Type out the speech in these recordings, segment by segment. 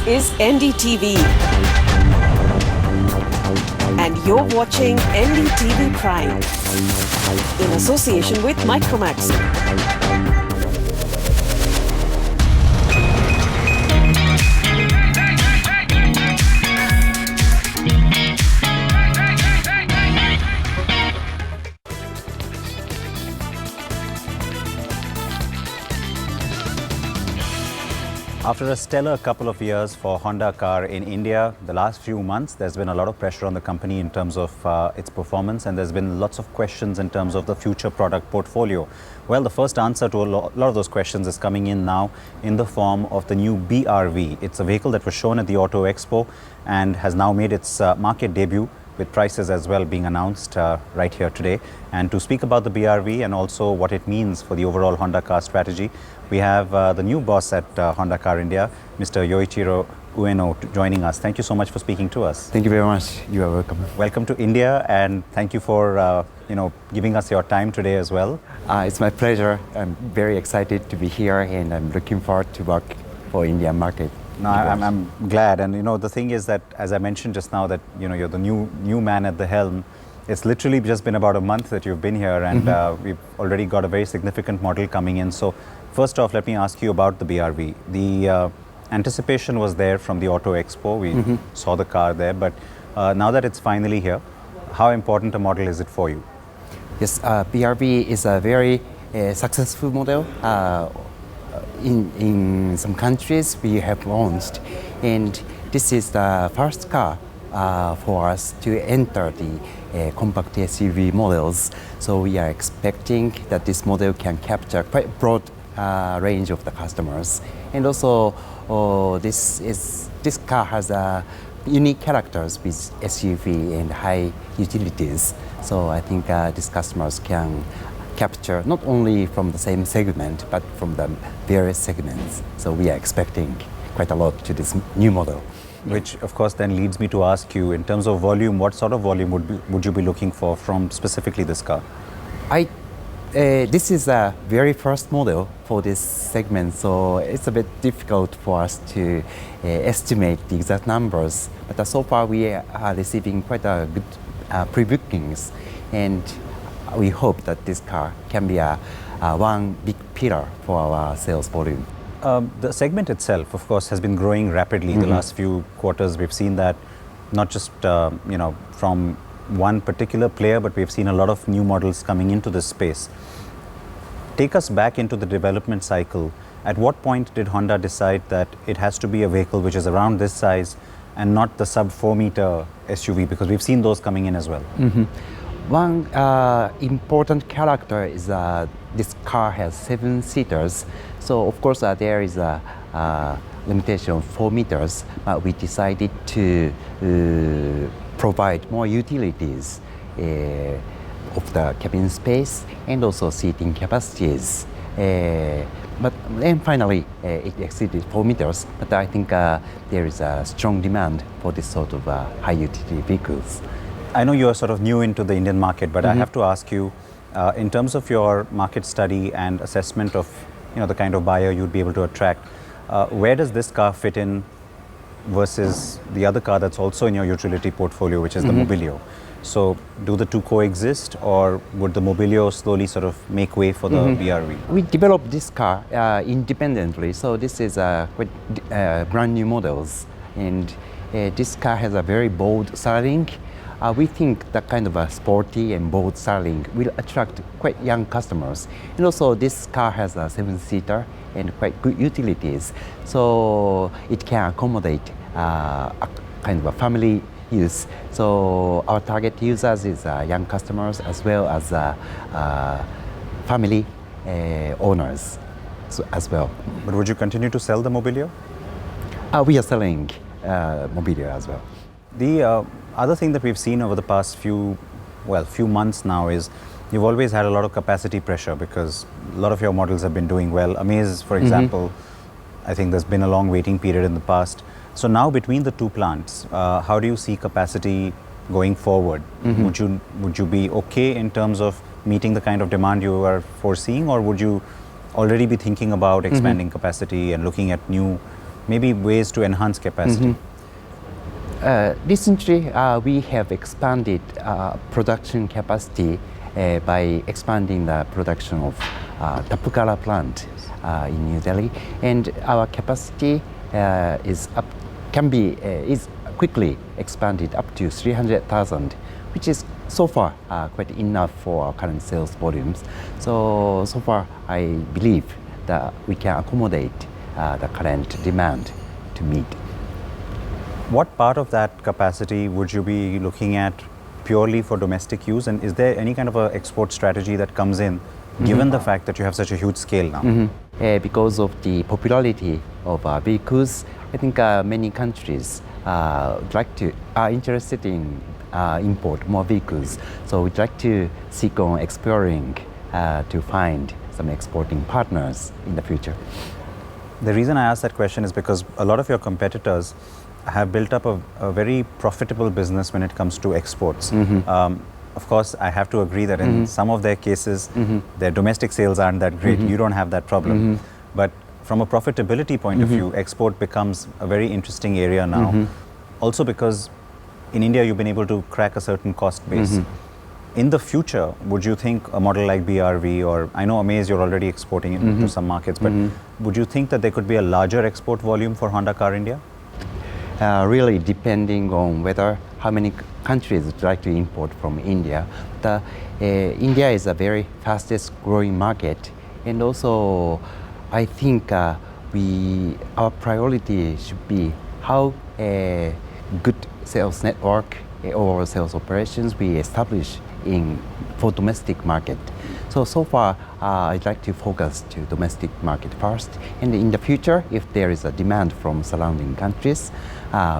is NDTV. And you're watching NDTV Prime in association with Micromax. After a stellar couple of years for Honda car in India, the last few months, there's been a lot of pressure on the company in terms of its performance, and there's been lots of questions in terms of the future product portfolio. Well, the first answer to a lot of those questions is coming in now in the form of the new BRV. It's a vehicle that was shown at the Auto Expo and has now made its market debut, with prices as well being announced right here today. And to speak about the BRV and also what it means for the overall Honda car strategy, we have the new boss at Honda Car India, Mr. Yoichiro Ueno, joining us. Thank you so much for speaking to us. Thank you very much. You are welcome. Welcome to India, and thank you for giving us your time today as well. It's my pleasure. I'm very excited to be here, and I'm looking forward to work for Indian market. No, I'm glad, and the thing is that, as I mentioned just now, that you're the new man at the helm. It's literally just been about a month that you've been here, and we've already got a very significant model coming in. So first off, let me ask you about the BRV. The anticipation was there from the Auto Expo. We saw the car there, but now that it's finally here, how important a model is it for you? Yes, BRV is a very successful model. In some countries we have launched, and this is the first car for us to enter the compact SUV models. So we are expecting that this model can capture quite broad range of the customers, and also this car has unique characters with SUV and high utilities. So I think these customers can capture not only from the same segment but from the various segments. So we are expecting quite a lot to this new model. Which of course then leads me to ask you, in terms of volume, what sort of volume would you be looking for from specifically this car? This is a very first model for this segment, so it's a bit difficult for us to estimate the exact numbers. But so far we are receiving quite a good pre-bookings, and we hope that this car can be one big pillar for our sales volume. The segment itself, of course, has been growing rapidly the last few quarters. We've seen that not just from one particular player, but we've seen a lot of new models coming into this space. Take us back into the development cycle. At what point did Honda decide that it has to be a vehicle which is around this size and not the sub 4-meter SUV? Because we've seen those coming in as well. One important character is this car has 7 seaters. So of course there is a limitation of 4 meters. We decided to provide more utilities of the cabin space and also seating capacities. But then finally it exceeded 4 meters. But I think there is a strong demand for this sort of high utility vehicles. I know you're sort of new into the Indian market, but I have to ask you, in terms of your market study and assessment of the kind of buyer you'd be able to attract, where does this car fit in versus the other car that's also in your utility portfolio, which is the Mobilio? So do the two coexist, or would the Mobilio slowly sort of make way for the BRV? We developed this car independently, so this is quite brand new models, and this car has a very bold styling. We think that kind of a sporty and bold styling will attract quite young customers. And also this car has a 7-seater and quite good utilities. So it can accommodate a kind of a family use. So our target users is young customers as well as family owners as well. But would you continue to sell the Mobilio? We are selling Mobilio as well. The other thing that we've seen over the past few months now is you've always had a lot of capacity pressure because a lot of your models have been doing well. Amaze, for example, I think there's been a long waiting period in the past. So now between the two plants, how do you see capacity going forward? Would you be okay in terms of meeting the kind of demand you are foreseeing, or would you already be thinking about expanding capacity and looking at new maybe ways to enhance capacity. Recently, we have expanded production capacity by expanding the production of TAPUKARA plant in New Delhi, and our capacity is quickly expanded up to 300,000, which is so far quite enough for our current sales volumes. So far, I believe that we can accommodate the current demand to meet. What part of that capacity would you be looking at purely for domestic use, and is there any kind of an export strategy that comes in given the fact that you have such a huge scale now? Because of the popularity of vehicles, I think many countries are interested in import more vehicles. So we'd like to seek on exploring to find some exporting partners in the future. The reason I ask that question is because a lot of your competitors have built up a very profitable business when it comes to exports. Of course, I have to agree that in some of their cases, their domestic sales aren't that great. You don't have that problem. But from a profitability point of view, export becomes a very interesting area now. Also because in India, you've been able to crack a certain cost base. In the future, would you think a model like BRV, or I know Amaze, you're already exporting it to some markets, but would you think that there could be a larger export volume for Honda Car India? Really depending on how many countries would like to import from India. India is a very fastest growing market, and also I think our priority should be how a good sales network or sales operations we establish for domestic market. So far, I'd like to focus to domestic market first, and in the future, if there is a demand from surrounding countries,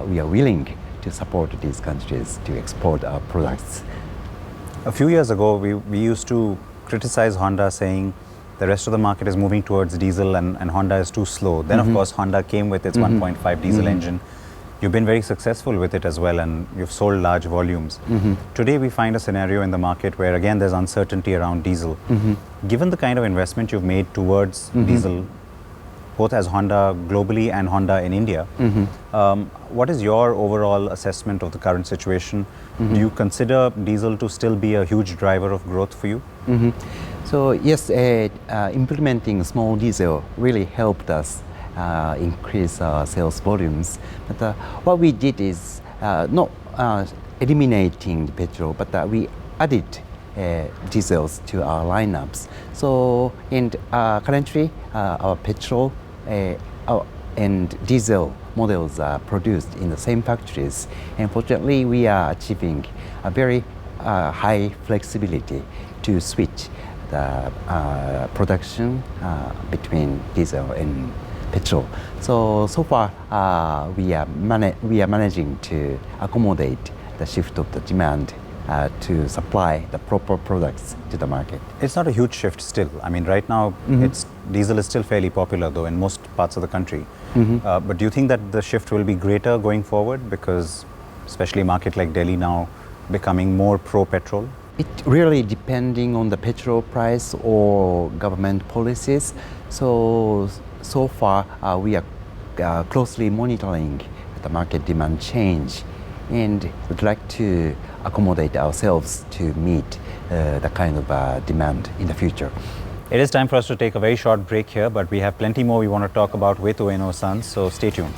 we are willing to support these countries to export our products. A few years ago, we used to criticize Honda, saying the rest of the market is moving towards diesel and Honda is too slow. Then, of course, Honda came with its 1.5 diesel engine. You've been very successful with it as well, and you've sold large volumes. Today, we find a scenario in the market where, again, there's uncertainty around diesel. Given the kind of investment you've made towards diesel, both as Honda globally and Honda in India, what is your overall assessment of the current situation? Do you consider diesel to still be a huge driver of growth for you? So yes, implementing small diesel really helped us increase our sales volumes. But what we did is not eliminating the petrol, but we added diesels to our lineups. So currently, our petrol and diesel models are produced in the same factories. And fortunately, we are achieving a very high flexibility to switch the production between diesel and petrol. So far, we are managing to accommodate the shift of the demand to supply the proper products to the market. It's not a huge shift still. I mean, right now, diesel is still fairly popular, though, in most parts of the country. But do you think that the shift will be greater going forward, because especially a market like Delhi now becoming more pro-petrol? It really depending on the petrol price or government policies. So far, we are closely monitoring the market demand change, and would like to accommodate ourselves to meet the kind of demand in the future. It is time for us to take a very short break here, but we have plenty more we want to talk about with Ueno-san, so stay tuned.